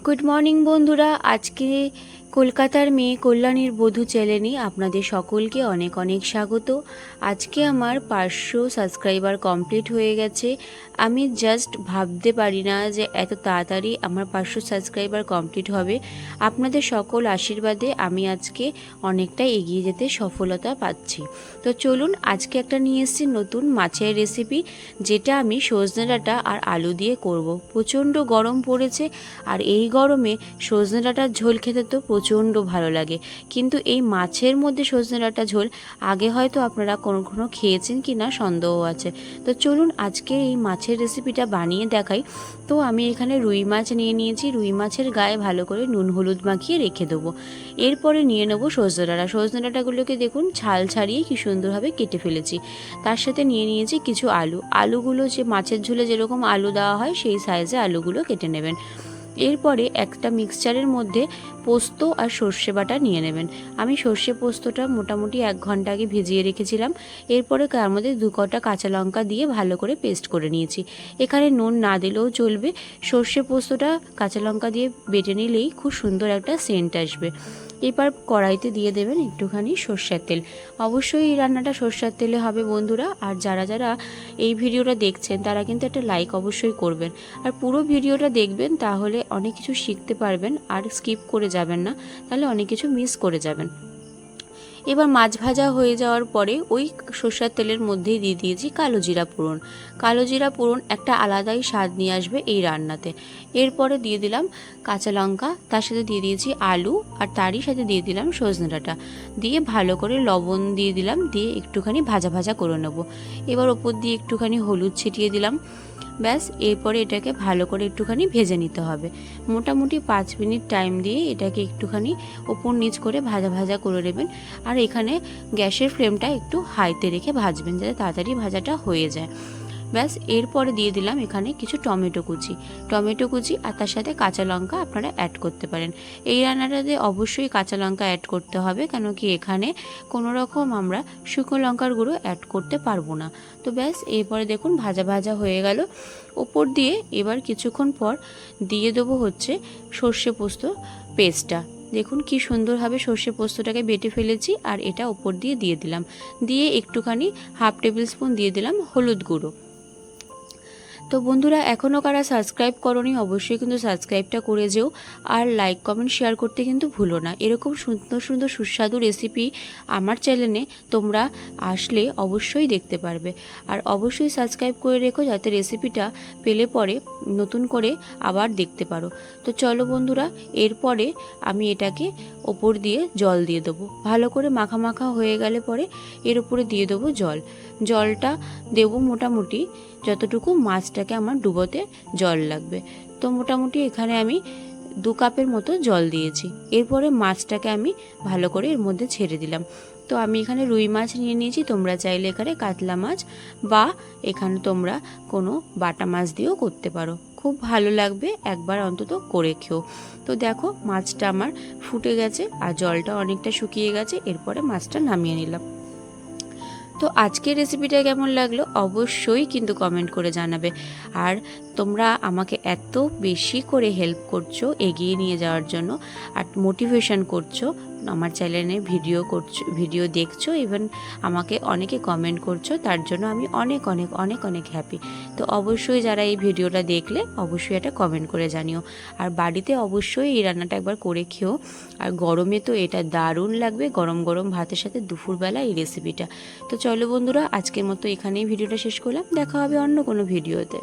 Good morning বন্ধুরা। আজকে কলকাতার মেয়ে কল্যাণীর বধূ চ্যানেলে আপনাদের সকলকে অনেক অনেক স্বাগত। আজকে আমার 500 সাবস্ক্রাইবার কমপ্লিট হয়ে গেছে। আমি জাস্ট ভাবতে পারি না যে এত তাড়াতাড়ি আমার 500 সাবস্ক্রাইবার কমপ্লিট হবে। আপনাদের সকল আশীর্বাদে আমি আজকে অনেকটা এগিয়ে যেতে সফলতা পাচ্ছি। তো চলুন, আজকে একটা নিয়ে এসেছি নতুন মাছের রেসিপি, যেটা আমি সজনে ডাঁটা আর আলু দিয়ে করব। প্রচণ্ড গরম পড়েছে, আর এই গরমে সজনে ডাঁটার ঝোল খেতে তো প্রচণ্ড ভালো লাগে। কিন্তু এই মাছের মধ্যে সজনে ডাঁটা ঝোল আগে হয়তো আপনারা কোনো খেয়েছেন কি না সন্দেহ আছে। তো চলুন আজকে এই মাছের রেসিপিটা বানিয়ে দেখাই। তো আমি এখানে রুই মাছ নিয়ে নিয়েছি। রুই মাছের গায়ে ভালো করে নুন হলুদ মাখিয়ে রেখে দেবো। এরপরে নিয়ে নেবো সজনে ডাঁটা। সজনে ডাঁটাগুলোকে দেখুন ছাল ছাড়িয়ে কি সুন্দরভাবে কেটে ফেলেছি। তার সাথে নিয়ে নিয়েছি কিছু আলুগুলো যে মাছের ঝোলে যেরকম আলু দেওয়া হয় সেই সাইজে আলুগুলো কেটে নেবেন। এরপরে একটা মিক্সচারের মধ্যে পোস্ত আর সর্ষে বাটা নিয়ে নেবেন। আমি সর্ষে পোস্তটা মোটামুটি 1 ঘন্টা আগে ভিজিয়ে রেখেছিলাম। এরপরে তার মধ্যে 2 কটা কাঁচা লঙ্কা দিয়ে ভালো করে পেস্ট করে নিয়েছি। এখানে নুন না দিলেও চলবে। সর্ষে পোস্তটা কাঁচা লঙ্কা দিয়ে বেটে নিলেই খুব সুন্দর একটা সেন্ট আসবে। এবার কড়াইতে দিয়ে দেবেন একটুখানি সর্ষের তেল। অবশ্যই এই রান্নাটা সর্ষের তেলে হবে বন্ধুরা। আর যারা যারা এই ভিডিওটা দেখছেন তারা কিন্তু একটা লাইক অবশ্যই করবেন, আর পুরো ভিডিওটা দেখবেন, তাহলে অনেক কিছু শিখতে পারবেন। আর স্কিপ করে যাবেন না, তাহলে অনেক কিছু মিস করে যাবেন। এবার মাছ ভাজা হয়ে যাওয়ার পরে ওই সর্ষের তেলের মধ্যেই দিয়ে দিয়েছি কালো জিরা ফোড়ন। কালো জিরা ফোড়ন একটা আলাদাই স্বাদ নিয়ে আসবে এই রান্নাতে। এরপরে দিয়ে দিলাম কাঁচা লঙ্কা, তার সাথে দিয়ে দিয়েছি আলু, আর তারই সাথে দিয়ে দিলাম সজনে ডাঁটা। দিয়ে ভালো করে লবণ দিয়ে দিলাম, দিয়ে একটুখানি ভাজা ভাজা করে নেব। এবার ওপর দিয়ে একটুখানি হলুদ ছিটিয়ে দিলাম। ব্যাস, এরপরে এটাকে ভালো করে একটুখানি ভেজে নিতে হবে। মোটামুটি 5 মিনিট টাইম দিয়ে এটাকে একটুখানি ওপর নিচ করে ভাজা ভাজা করে নেবেন। আর এখানে গ্যাসের ফ্লেমটা একটু হাইতে রেখে ভাজবেন, যাতে তাড়াতাড়ি ভাজাটা হয়ে যায়। ব্যাস, এরপরে দিয়ে দিলাম এখানে কিছু টমেটো কুচি আর তার সাথে কাঁচা লঙ্কা আপনারা অ্যাড করতে পারেন। এই রান্নাটাতে অবশ্যই কাঁচা লঙ্কা অ্যাড করতে হবে, কেন কি এখানে কোনো রকম আমরা শুকনো লঙ্কার গুঁড়ো অ্যাড করতে পারবো না। তো ব্যাস, এরপরে দেখুন ভাজা ভাজা হয়ে গেল। ওপর দিয়ে এবার কিছুক্ষণ পর দিয়ে দেবো হচ্ছে সর্ষে পোস্ত পেস্টটা। দেখুন কি সুন্দরভাবে সর্ষে পোস্তটাকে বেটে ফেলেছি, আর এটা ওপর দিয়ে দিলাম। দিয়ে একটুখানি 1/2 টেবিল স্পুন দিয়ে দিলাম হলুদ গুঁড়ো। তো বন্ধুরা, এখনও কারা সাবস্ক্রাইব করোনি অবশ্যই কিন্তু সাবস্ক্রাইবটা করে যেও, আর লাইক কমেন্ট শেয়ার করতে কিন্তু ভুলো না। এরকম সুন্দর সুন্দর সুস্বাদু রেসিপি আমার চ্যানেলে তোমরা আসলে অবশ্যই দেখতে পারবে। আর অবশ্যই সাবস্ক্রাইব করে রেখো, যাতে রেসিপিটা পেলে পরে নতুন করে আবার দেখতে পারো। তো চলো বন্ধুরা, এরপরে আমি এটাকে ওপর দিয়ে জল দিয়ে দেবো। ভালো করে মাখা মাখা হয়ে গেলে পরে এর উপরে দিয়ে দেবো জলটা দেবো মোটামুটি যতটুকু মাছটাকে আমার ডুবোতে জল লাগবে। তো মোটামুটি এখানে আমি 2 কাপের মতো জল দিয়েছি। এরপরে মাছটাকে আমি ভালো করে এর মধ্যে ছেড়ে দিলাম। তো আমি এখানে রুই মাছ নিয়ে নিয়েছি, তোমরা চাইলে এখানে কাতলা মাছ বা এখানে তোমরা কোনো বাটা মাছ দিয়েও করতে পারো। খুব ভালো লাগবে, একবার অন্তত করে খেও। তো দেখো মাছটা আমার ফুটে গেছে আর জলটা অনেকটা শুকিয়ে গেছে। এরপরে মাছটা নামিয়ে নিলাম। তো আজকের রেসিপিটা কেমন লাগলো অবশ্যই কিন্তু কমেন্ট করে জানাবে। আর তোমরা আমাকে এত বেশি করে হেল্প করছো এগিয়ে নিয়ে যাওয়ার জন্য, আর মোটিভেশন করছো, আমার চ্যানেলে ভিডিও দেখছো, ইভেন আমাকে অনেকে কমেন্ট করছো, তার জন্য আমি অনেক অনেক অনেক অনেক হ্যাপি। তো অবশ্যই যারা এই ভিডিওটা দেখলে অবশ্যই এটা কমেন্ট করে জানিও। আর বাড়িতে অবশ্যই এই রান্নাটা একবার করে খেও। আর গরমে তো এটা দারুণ লাগবে, গরম গরম ভাতের সাথে দুপুরবেলা এই রেসিপিটা। তো চলো বন্ধুরা, আজকের মতো এখানেই ভিডিওটা শেষ করলাম। দেখা হবে অন্য কোনো ভিডিওতে।